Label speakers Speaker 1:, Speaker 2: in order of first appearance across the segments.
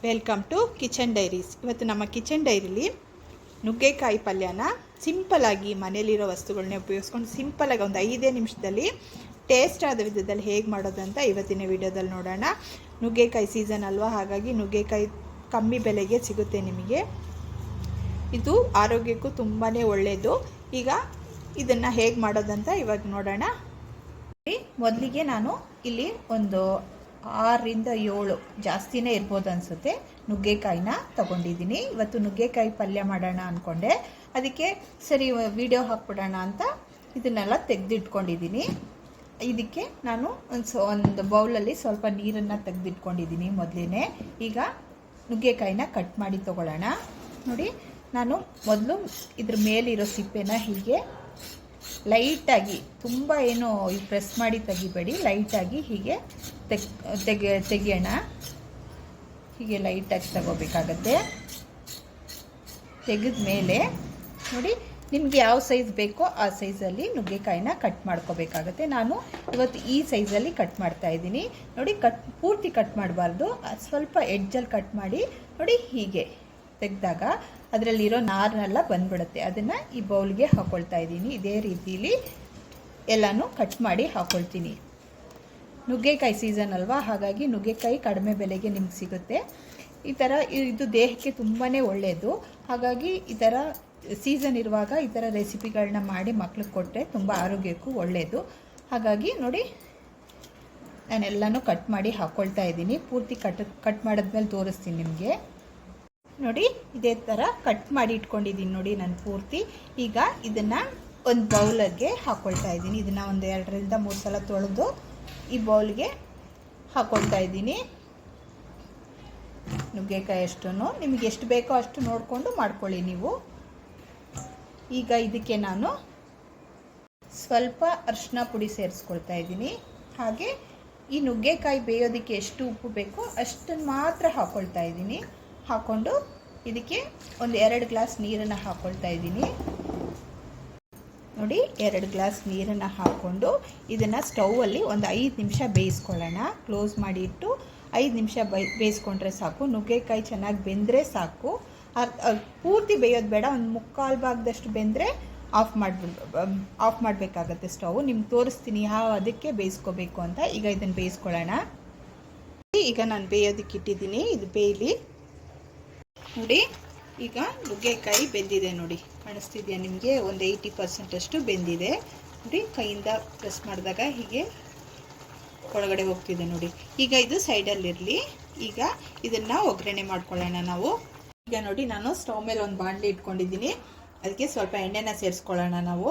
Speaker 1: Welcome to kitchen diaries. ಇವತ್ತು ನಮ್ಮ kitchen ಡೈರಿಲಿ ನುಗ್ಗೆಕಾಯಿ ಪಲ್ಯನ ಸಿಂಪಲಾಗಿ ಮನೇಲಿರೋ ವಸ್ತುಗಳನ್ನೇ ಉಪಯೋಗಿಸ್ಕೊಂಡು ಸಿಂಪಲಾಗಿ ಒಂದು 5 ನಿಮಿಷದಲ್ಲಿ ಟೇಸ್ಟ್ ಆದ ವಿಧದಲ್ಲಿ ಹೇಗೆ ಮಾಡೋದು ಅಂತ ಇವತ್ತಿನ ವಿಡಿಯೋದಲ್ಲಿ ನೋಡೋಣ. ನುಗ್ಗೆಕಾಯಿ ಸೀಸನ್ ಅಲ್ವಾ, ಹಾಗಾಗಿ ನುಗ್ಗೆಕಾಯಿ ಕಮ್ಮಿ ಬೆಲೆಗೆ ಸಿಗುತ್ತೆ ನಿಮಗೆ. ಇದು ಆರೋಗ್ಯಕ್ಕೂ ತುಂಬಾ ಒಳ್ಳೆಯದು. ಈಗ ಇದನ್ನು ಹೇಗೆ ಮಾಡೋದಂತ ಇವಾಗ ನೋಡೋಣ. ಮೊದಲಿಗೆ ನಾನು ಇಲ್ಲಿ ಒಂದು 6ರಿಂದ 7 ಜಾಸ್ತಿನೇ ಇರ್ಬೋದು ಅನಿಸುತ್ತೆ ನುಗ್ಗೆಕಾಯಿನ ತೊಗೊಂಡಿದ್ದೀನಿ. ಇವತ್ತು ನುಗ್ಗೆಕಾಯಿ ಪಲ್ಯ ಮಾಡೋಣ ಅಂದ್ಕೊಂಡೆ, ಅದಕ್ಕೆ ಸರಿ ವಿಡಿಯೋ ಹಾಕ್ಬಿಡೋಣ ಅಂತ ಇದನ್ನೆಲ್ಲ ತೆಗೆದಿಟ್ಕೊಂಡಿದ್ದೀನಿ. ಇದಕ್ಕೆ ನಾನು ಒಂದು ಬೌಲಲ್ಲಿ ಸ್ವಲ್ಪ ನೀರನ್ನು ತೆಗೆದಿಟ್ಕೊಂಡಿದ್ದೀನಿ ಮೊದಲೇ. ಈಗ ನುಗ್ಗೆಕಾಯಿನ ಕಟ್ ಮಾಡಿ ತೊಗೊಳ್ಳೋಣ. ನೋಡಿ, ನಾನು ಮೊದಲು ಇದ್ರ ಮೇಲಿರೋ ಸಿಪ್ಪೆನ ಹೀಗೆ ಲೈಟಾಗಿ, ತುಂಬ ಏನು ಪ್ರೆಸ್ ಮಾಡಿ ತೆಗಿಬೇಡಿ, ಲೈಟಾಗಿ ಹೀಗೆ ತೆಗಿಯೋಣ. ಹೀಗೆ ಲೈಟಾಗಿ ತಗೋಬೇಕಾಗತ್ತೆ. ತೆಗೆದ ಮೇಲೆ ನೋಡಿ, ನಿಮಗೆ ಯಾವ ಸೈಜ್ ಬೇಕೋ ಆ ಸೈಜಲ್ಲಿ ನುಗ್ಗೆಕಾಯಿನ ಕಟ್ ಮಾಡ್ಕೋಬೇಕಾಗತ್ತೆ. ನಾನು ಇವತ್ತು ಈ ಸೈಜಲ್ಲಿ ಕಟ್ ಮಾಡ್ತಾ ಇದ್ದೀನಿ. ನೋಡಿ, ಪೂರ್ತಿ ಕಟ್ ಮಾಡಬಾರ್ದು, ಸ್ವಲ್ಪ ಎಡ್ಜಲ್ಲಿ ಕಟ್ ಮಾಡಿ. ನೋಡಿ, ಹೀಗೆ ತೆಗೆದಾಗ ಅದರಲ್ಲಿರೋ ನಾರನ್ನೆಲ್ಲ ಬಂದ್ಬಿಡುತ್ತೆ. ಅದನ್ನು ಈ ಬೌಲ್ಗೆ ಹಾಕ್ಕೊಳ್ತಾ ಇದ್ದೀನಿ. ಇದೇ ರೀತಿಲಿ ಎಲ್ಲನೂ ಕಟ್ ಮಾಡಿ ಹಾಕ್ಕೊಳ್ತೀನಿ. ನುಗ್ಗೆಕಾಯಿ ಸೀಸನ್ ಅಲ್ವಾ, ಹಾಗಾಗಿ ನುಗ್ಗೆಕಾಯಿ ಕಡಿಮೆ ಬೆಲೆಗೆ ನಿಮ್ಗೆ ಸಿಗುತ್ತೆ. ಈ ಥರ ಇದು ದೇಹಕ್ಕೆ ತುಂಬಾ ಒಳ್ಳೆಯದು. ಹಾಗಾಗಿ ಈ ಥರ ಸೀಸನ್ ಇರುವಾಗ ಈ ಥರ ರೆಸಿಪಿಗಳನ್ನ ಮಾಡಿ ಮಕ್ಳಿಗೆ ಕೊಟ್ಟರೆ ತುಂಬ ಆರೋಗ್ಯಕ್ಕೂ ಒಳ್ಳೆಯದು. ಹಾಗಾಗಿ ನೋಡಿ, ನಾನೆಲ್ಲನೂ ಕಟ್ ಮಾಡಿ ಹಾಕ್ಕೊಳ್ತಾ ಇದ್ದೀನಿ. ಪೂರ್ತಿ ಕಟ್ ಮಾಡಿದ್ಮೇಲೆ ತೋರಿಸ್ತೀನಿ ನಿಮಗೆ. ನೋಡಿ, ಇದೇ ಥರ ಕಟ್ ಮಾಡಿ ಇಟ್ಕೊಂಡಿದ್ದೀನಿ ನೋಡಿ ನಾನು ಪೂರ್ತಿ. ಈಗ ಇದನ್ನು ಒಂದು ಬೌಲಿಗೆ ಹಾಕ್ಕೊಳ್ತಾ ಇದ್ದೀನಿ. ಇದನ್ನು ಒಂದು 2ರಿಂದ 3 ಸಲ ತೊಳೆದು ಈ ಬೌಲ್ಗೆ ಹಾಕ್ಕೊಳ್ತಾ ಇದ್ದೀನಿ. ನುಗ್ಗೆಕಾಯಿ ಅಷ್ಟು ನಿಮಗೆ ಎಷ್ಟು ಬೇಕೋ ಅಷ್ಟು ನೋಡಿಕೊಂಡು ಮಾಡ್ಕೊಳ್ಳಿ ನೀವು. ಈಗ ಇದಕ್ಕೆ ನಾನು ಸ್ವಲ್ಪ ಅರಿಶಿನ ಪುಡಿ ಸೇರಿಸ್ಕೊಳ್ತಾ ಇದ್ದೀನಿ. ಹಾಗೆ ಈ ನುಗ್ಗೆಕಾಯಿ ಬೇಯೋದಕ್ಕೆ ಎಷ್ಟು ಉಪ್ಪು ಬೇಕೋ ಅಷ್ಟನ್ನು ಮಾತ್ರ ಹಾಕ್ಕೊಳ್ತಾ ಇದ್ದೀನಿ. ಹಾಕ್ಕೊಂಡು ಇದಕ್ಕೆ ಒಂದು 2 ಗ್ಲಾಸ್ ನೀರನ್ನು ಹಾಕ್ಕೊಳ್ತಾ ಇದ್ದೀನಿ. ನೋಡಿ, 2 ಗ್ಲಾಸ್ ನೀರನ್ನು ಹಾಕ್ಕೊಂಡು ಇದನ್ನು ಸ್ಟೌವಲ್ಲಿ ಒಂದು 5 ನಿಮಿಷ ಬೇಯಿಸ್ಕೊಳ್ಳೋಣ. ಕ್ಲೋಸ್ ಮಾಡಿ ಇಟ್ಟು 5 ನಿಮಿಷ ಬೇಯಿಸ್ಕೊಂಡ್ರೆ ಸಾಕು. ನುಗ್ಗೆಕಾಯಿ ಚೆನ್ನಾಗಿ ಬೆಂದರೆ ಸಾಕು. ಪೂರ್ತಿ ಬೇಯೋದು ಬೇಡ, ಒಂದು 3/4 ಭಾಗದಷ್ಟು ಬೆಂದರೆ ಆಫ್ ಮಾಡಬೇಕಾಗತ್ತೆ ಸ್ಟವ್. ನಿಮ್ಗೆ ತೋರಿಸ್ತೀನಿ ಯಾವ ಅದಕ್ಕೆ ಬೇಯಿಸ್ಕೋಬೇಕು ಅಂತ. ಈಗ ಇದನ್ನು ಬೇಯಿಸ್ಕೊಳ್ಳೋಣ. ಈಗ ನಾನು ಬೇಯೋದಕ್ಕೆ ಇಟ್ಟಿದ್ದೀನಿ, ಇದು ಬೇಯಲಿ. ನೋಡಿ, ಈಗ ನುಗ್ಗೆಕಾಯಿ ಬೆಂದಿದೆ. ನೋಡಿ, ಕಾಣಿಸ್ತಿದೆಯಾ ನಿಮಗೆ? ಒಂದು 80% ಅಷ್ಟು ಬೆಂದಿದೆ. ನೋಡಿ, ಕೈಯಿಂದ ಪ್ರೆಸ್ ಮಾಡಿದಾಗ ಹೀಗೆ ಒಳಗಡೆ ಹೋಗ್ತಿದೆ ನೋಡಿ. ಈಗ ಇದು ಸೈಡಲ್ಲಿರಲಿ. ಈಗ ಇದನ್ನು ಒಗ್ಗರಣೆ ಮಾಡ್ಕೊಳ್ಳೋಣ ನಾವು. ಈಗ ನೋಡಿ, ನಾನು ಸ್ಟವ್ ಮೇಲೆ ಒಂದು ಬಾಣಲಿ ಇಟ್ಕೊಂಡಿದ್ದೀನಿ. ಅದಕ್ಕೆ ಸ್ವಲ್ಪ ಎಣ್ಣೆನ ಸೇರಿಸ್ಕೊಳ್ಳೋಣ ನಾವು.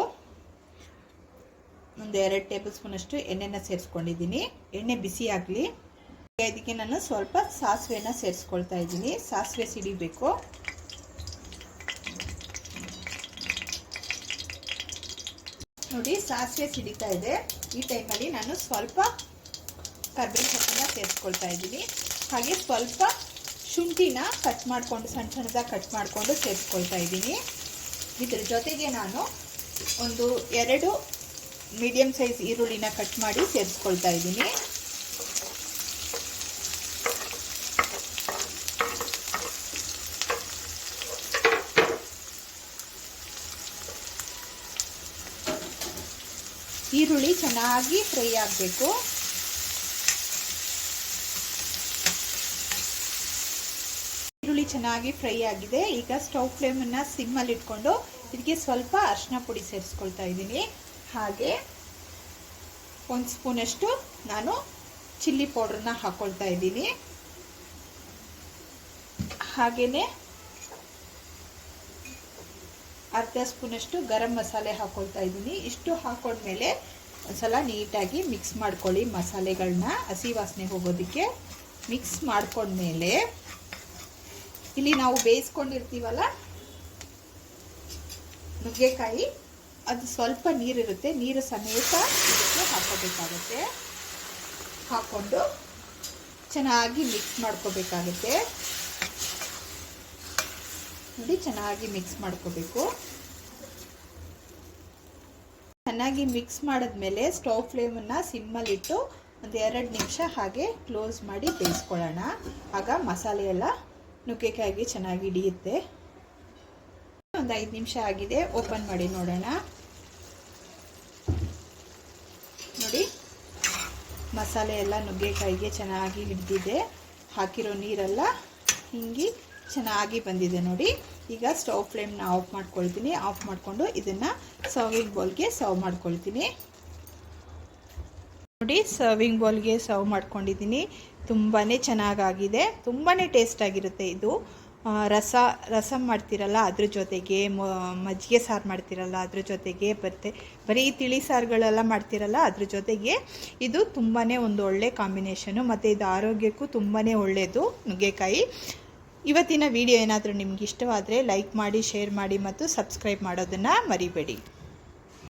Speaker 1: ಒಂದು 2 ಟೇಬಲ್ ಸ್ಪೂನ್ ಅಷ್ಟು ಎಣ್ಣೆನ ಸೇರಿಸ್ಕೊಂಡಿದ್ದೀನಿ. ಎಣ್ಣೆ ಬಿಸಿ ಆಗಲಿ. ಇದಕ್ಕೆ ನಾನು ಸ್ವಲ್ಪ ಸಾಸಿವೆನ ಸೇರಿಸ್ಕೊಳ್ತಾ ಇದ್ದೀನಿ. ಸಾಸಿವೆ ಸಿಡಿಬೇಕು. ನೋಡಿ, ಸಾಸಿವೆ ಸಿಡಿತಾ ಇದೆ. ಈ ಟೈಮಲ್ಲಿ ನಾನು ಸ್ವಲ್ಪ ಕರ್ಬೇವಿನ ಸೊಪ್ಪನ್ನ ಸೇರಿಸ್ಕೊಳ್ತಾ ಇದ್ದೀನಿ. ಹಾಗೆ ಸ್ವಲ್ಪ ಶುಂಠಿನ ಕಟ್ ಮಾಡಿಕೊಂಡು ಸಣ್ಣದಾಗಿ ಕಟ್ ಮಾಡಿಕೊಂಡು ಸೇರಿಸ್ಕೊಳ್ತಾ ಇದ್ದೀನಿ. ಇದ್ರ ಜೊತೆಗೆ ನಾನು ಒಂದು 2 ಮೀಡಿಯಮ್ ಸೈಜ್ ಈರುಳ್ಳಿನ ಕಟ್ ಮಾಡಿ ಸೇರಿಸ್ಕೊಳ್ತಾ ಇದ್ದೀನಿ. ಈರುಳ್ಳಿ ಚೆನ್ನಾಗಿ ಫ್ರೈ ಆಗಬೇಕು. ಈರುಳ್ಳಿ ಚೆನ್ನಾಗಿ ಫ್ರೈ ಆಗಿದೆ. ಈಗ ಸ್ಟವ್ ಫ್ಲೇಮನ್ನು ಸಿಮ್ಮಲ್ಲಿ ಇಟ್ಕೊಂಡು ಇದಕ್ಕೆ ಸ್ವಲ್ಪ ಅರಿಶಿನ ಪುಡಿ ಸೇರಿಸ್ಕೊಳ್ತಾ ಇದ್ದೀನಿ. ಹಾಗೆ 1 ಸ್ಪೂನಷ್ಟು ನಾನು ಚಿಲ್ಲಿ ಪೌಡ್ರನ್ನ ಹಾಕ್ಕೊಳ್ತಾ ಇದ್ದೀನಿ. ಹಾಗೆಯೇ ಅರ್ಧ ಸ್ಪೂನಷ್ಟು ಗರಂ ಮಸಾಲೆ ಹಾಕ್ಕೊಳ್ತಾ ಇದ್ದೀನಿ. ಇಷ್ಟು ಹಾಕೊಂಡ್ಮೇಲೆ ಒಂದ್ಸಲ ನೀಟಾಗಿ ಮಿಕ್ಸ್ ಮಾಡ್ಕೊಳ್ಳಿ. ಮಸಾಲೆಗಳನ್ನ ಹಸಿ ವಾಸನೆ ಹೋಗೋದಕ್ಕೆ ಮಿಕ್ಸ್ ಮಾಡ್ಕೊಂಡ್ಮೇಲೆ ಇಲ್ಲಿ ನಾವು ಬೇಯಿಸ್ಕೊಂಡಿರ್ತೀವಲ್ಲ ನುಗ್ಗೆಕಾಯಿ, ಅದು ಸ್ವಲ್ಪ ನೀರಿರುತ್ತೆ, ನೀರು ಸಮೇತ ಇದಕ್ಕೆ ಹಾಕೋಬೇಕಾಗುತ್ತೆ. ಹಾಕ್ಕೊಂಡು ಚೆನ್ನಾಗಿ ಮಿಕ್ಸ್ ಮಾಡ್ಕೋಬೇಕಾಗುತ್ತೆ. ನೋಡಿ, ಚೆನ್ನಾಗಿ ಮಿಕ್ಸ್ ಮಾಡ್ಕೋಬೇಕು. ಚೆನ್ನಾಗಿ ಮಿಕ್ಸ್ ಮಾಡಿದ್ಮೇಲೆ ಸ್ಟವ್ ಫ್ಲೇಮನ್ನು ಸಿಮ್ಮಲ್ಲಿಟ್ಟು ಒಂದು 2 ನಿಮಿಷ ಹಾಗೆ ಕ್ಲೋಸ್ ಮಾಡಿ ಬೇಯಿಸ್ಕೊಳ್ಳೋಣ. ಆಗ ಮಸಾಲೆ ಎಲ್ಲ ನುಗ್ಗೆಕಾಯಿಗೆ ಚೆನ್ನಾಗಿ ಹಿಡಿಯುತ್ತೆ. ಒಂದು 5 ನಿಮಿಷ ಆಗಿದೆ, ಓಪನ್ ಮಾಡಿ ನೋಡೋಣ. ನೋಡಿ, ಮಸಾಲೆ ಎಲ್ಲ ನುಗ್ಗೆಕಾಯಿಗೆ ಚೆನ್ನಾಗಿ ಹಿಡಿದಿದೆ. ಹಾಕಿರೋ ನೀರೆಲ್ಲ ಹಿಂಗೆ ಚೆನ್ನಾಗಿ ಬಂದಿದೆ ನೋಡಿ. ಈಗ ಸ್ಟವ್ ಫ್ಲೇಮ್ನ ಆಫ್ ಮಾಡ್ಕೊಳ್ತೀನಿ. ಆಫ್ ಮಾಡಿಕೊಂಡು ಇದನ್ನು ಸರ್ವಿಂಗ್ ಬೌಲ್ಗೆ ಸರ್ವ್ ಮಾಡ್ಕೊಳ್ತೀನಿ. ನೋಡಿ, ಸರ್ವಿಂಗ್ ಬೌಲ್ಗೆ ಸರ್ವ್ ಮಾಡ್ಕೊಂಡಿದ್ದೀನಿ. ತುಂಬಾ ಚೆನ್ನಾಗಾಗಿದೆ, ತುಂಬಾ ಟೇಸ್ಟಾಗಿರುತ್ತೆ ಇದು. ರಸಮ್ ಮಾಡ್ತಿರಲ್ಲ ಅದ್ರ ಜೊತೆಗೆ, ಮಜ್ಜಿಗೆ ಸಾರು ಮಾಡ್ತಿರಲ್ಲ ಅದ್ರ ಜೊತೆಗೆ, ಬರೀ ತಿಳಿ ಸಾರುಗಳೆಲ್ಲ ಮಾಡ್ತಿರಲ್ಲ ಅದ್ರ ಜೊತೆಗೆ ಇದು ತುಂಬಾ ಒಂದು ಒಳ್ಳೆ ಕಾಂಬಿನೇಷನು. ಮತ್ತು ಇದು ಆರೋಗ್ಯಕ್ಕೂ ತುಂಬಾ ಒಳ್ಳೆಯದು ನುಗ್ಗೆಕಾಯಿ. ಇವತ್ತಿನ ವಿಡಿಯೋ ಏನಾದರೂ ನಿಮ್ಗೆ ಇಷ್ಟವಾದರೆ ಲೈಕ್ ಮಾಡಿ, ಶೇರ್ ಮಾಡಿ ಮತ್ತು ಸಬ್ಸ್ಕ್ರೈಬ್ ಮಾಡೋದನ್ನು ಮರಿಬೇಡಿ.